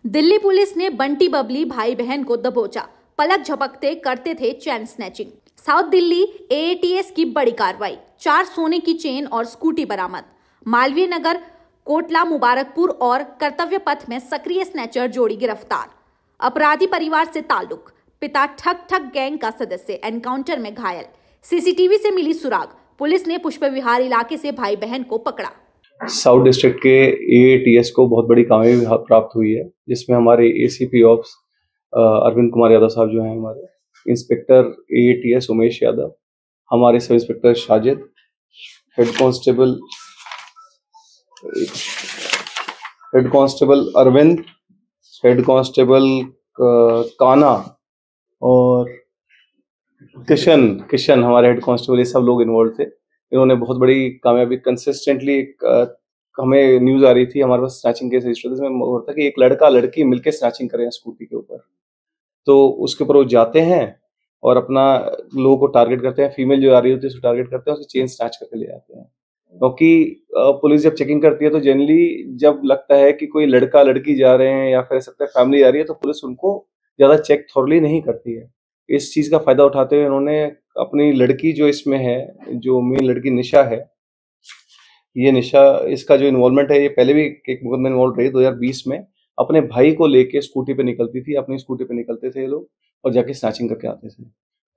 Delhi police ने बंटी बबली भाई बहन को दबोचा, पलक झपकते करते थे चैन स्नैचिंग। साउथ दिल्ली एएटीएस की बड़ी कार्रवाई, 4 सोने की चेन और स्कूटी बरामद। मालवीय नगर, कोटला मुबारकपुर और कर्तव्य पथ में सक्रिय स्नैचर जोड़ी गिरफ्तार। अपराधी परिवार से ताल्लुक, पिता ठग ठग गैंग का सदस्य, एनकाउंटर में घायल। सीसीटीवी से मिली सुराग, पुलिस ने पुष्प विहार इलाके से भाई बहन को पकड़ा। साउथ डिस्ट्रिक्ट के एएटीएस को बहुत बड़ी कामयाबी प्राप्त हुई है, जिसमें हमारे एसीपी ऑफ्स अरविंद कुमार यादव साहब जो हैं, हमारे इंस्पेक्टर एएटीएस उमेश यादव, हमारे sub inspector Sajid, head constable Arvind, head constable Kana और किशन हमारे हेड कांस्टेबल, ये सब लोग इन्वॉल्व थे। इन्होंने बहुत बड़ी कामयाबी कंसिस्टेंटली, हमें न्यूज आ रही थी, हमारे पास स्नैचिंग केस रजिस्टर इसमें होता है कि एक लड़का लड़की मिलकर स्नैचिंग कर रहे हैं स्कूटी के ऊपर। तो उसके ऊपर वो जाते हैं और अपना लोगों को टारगेट करते हैं, फीमेल जो आ रही होती है उसको टारगेट करते हैं, उसकी चेन स्नैच करके ले जाते हैं। क्योंकि पुलिस जब चेकिंग करती है तो जनरली जब लगता है कि कोई लड़का लड़की जा रहे हैं या फिर सकता है फैमिली आ रही है, तो पुलिस उनको ज्यादा चेक थॉरली नहीं करती है। इस चीज का फायदा उठाते हुए उन्होंने अपनी लड़की जो इसमें है, जो मेन लड़की निशा है, ये निशा, इसका जो इन्वॉल्वमेंट है, ये पहले भी एक मुकदमे में इन्वॉल्व रही। 2020 में अपने भाई को लेके स्कूटी पे निकलती थी, अपनी स्कूटी पे निकलते थे ये लोग और जाके स्नैचिंग करके आते थे।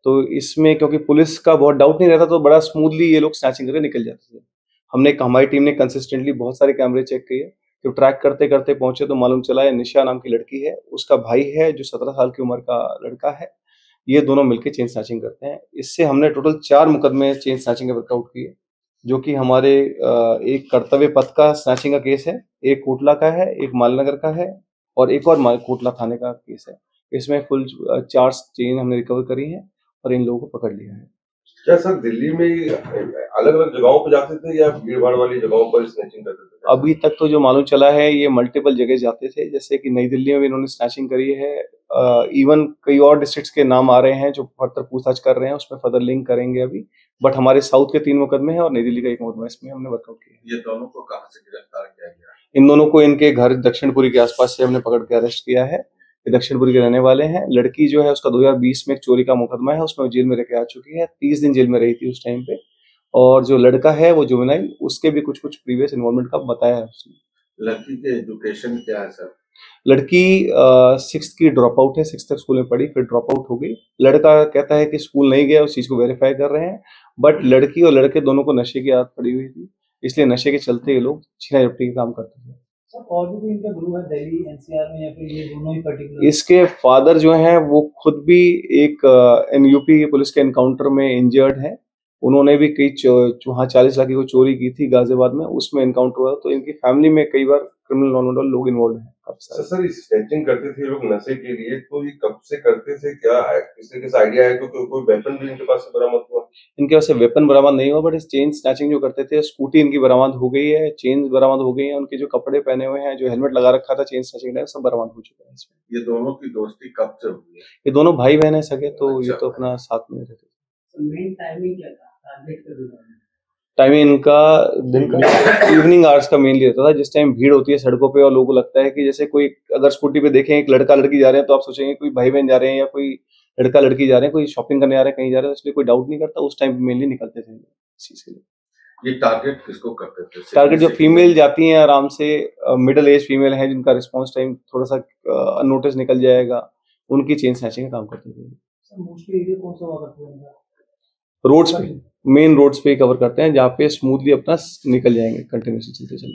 तो इसमें क्योंकि पुलिस का बहुत डाउट नहीं रहता, तो बड़ा स्मूथली ये लोग स्नैचिंग करके निकल जाते थे। हमारी टीम ने कंसिस्टेंटली बहुत सारे कैमरे चेक किए, तो ट्रैक करते करते पहुंचे तो मालूम चला ये निशा नाम की लड़की है, उसका भाई है जो 17 साल की उम्र का लड़का है। ये दोनों मिलकर चेन स्नैचिंग करते हैं। इससे हमने टोटल 4 मुकदमे चेन स्नैचिंग के वर्कआउट किए, जो कि हमारे एक कर्तव्य पथ का स्नैचिंग का केस है, एक कोटला का है, एक मालनगर का है और एक और कोटला थाने का केस है। इसमें कुल 4 चेन हमने रिकवर करी है और इन लोगों को पकड़ लिया है। क्या सर दिल्ली में अलग अलग जगहों पर जाते थे या भीड़ भाड़ वाली जगहों पर स्नैचिंग करते थे? अभी तक तो जो मालूम चला है ये मल्टीपल जगह जाते थे, जैसे कि नई दिल्ली में भी इन्होंने स्नैचिंग करी है। इवन कई और डिस्ट्रिक्ट्स के नाम आ रहे हैं जो फर्दर पूछताछ कर रहे हैं, उसमें फर्दर लिंक करेंगे अभी। बट हमारे साउथ के 3 मुकदमे हैं और नई दिल्ली का 1 मुकदमा, इसमें हमने वर्कआउट किया। ये दोनों को कहां से गिरफ्तार किया गया? इन दोनों को इनके घर दक्षिणपुरी के आसपास से हमने पकड़ के अरेस्ट किया है। ये दक्षिणपुरी के रहने वाले हैं। लड़की जो है उसका 2020 में एक चोरी का मुकदमा है, उसमें जेल में रह के आ चुकी है, 30 दिन जेल में रही थी उस टाइम पे। और जो लड़का है वो जुवेनाइल, उसके भी कुछ प्रीवियस इन्वॉल्वमेंट का बताया है उसने। लड़की के एजुकेशन क्या है सर? लड़की 6th की ड्रॉप आउट है, 6th तक स्कूल में पढ़ी, फिर ड्रॉप आउट हो गई। लड़का कहता है कि स्कूल नहीं गया, उस चीज को वेरीफाई कर रहे हैं। बट लड़की और लड़के दोनों को नशे की आदत पड़ी हुई थी, इसलिए नशे के चलते ये लोग छीना झपटी का काम करते थे। और भी कोई इनका ग्रुप है दिल्ली एनसीआर में या फिर ये दोनों ही पर्टिकुलर? इसके फादर जो हैं वो खुद भी एक यूपी पुलिस के एनकाउंटर में इंजर्ड है। उन्होंने भी कई 40 लाख की कोई चोरी की थी गाजियाबाद में, उसमें एनकाउंटर हुआ। तो इनकी फैमिली में कई बार क्रिमिनल नॉन लोग इन्वॉल्व हैं। सर स्नैचिंग करते थे लोग नशे के लिए, तो ये कब से करते थे, क्या है किसी के आइडिया है? तो कोई वेपन भी इनके पास से बरामद हुआ? इनके पास से वेपन बरामद नहीं हुआ, बट इस चेन स्नैचिंग जो करते थे, स्कूटी इनकी बरामद हो गई है, चेन बरामद हो गई है, उनके जो कपड़े पहने हुए हैं, जो हेलमेट लगा रखा था चेन स्नैचिंग का, सब बरामद हो चुका है इसमें। ये दोनों की दोस्ती कब से हुई है? ये दोनों भाई बहन है सगे, तो अच्छा, ये तो अपना साथ में रहते थे। मेन टाइमिंग क्या था? टाइमिंग इनका दिन का इवनिंग आवर्स का मेनली रहता था, जिस टाइम भीड़ होती है सड़कों पे और लोगों को लगता है कि जैसे कोई अगर स्कूटी पे देखें एक लड़का लड़की जा रहे हैं तो आप सोचेंगे कोई भाई बहन जा रहे हैं या कोई लड़का लड़की जा रहे हैं, कोई शॉपिंग करने आ रहे हैं, कहीं जा रहे हैं, इसलिए कोई डाउट नहीं करता। उस टाइम मेनली निकलते थे इस चीज के लिए। ये टारगेट किसको करते थे? टारगेट जो फीमेल जाती हैं आराम से, मिडिल एज फीमेल है जिनका रिस्पॉन्स टाइम थोड़ा सा अननोटिस निकल जाएगा, उनकी चेन स्नैचिंग का काम करते थे। मोस्टली एरिया कौन सा हुआ करता है? रोड्स पे, मेन रोड्स पे कवर करते हैं, जहाँ पे स्मूथली अपना निकल जाएंगे कंटिन्यूसली चलते चलते।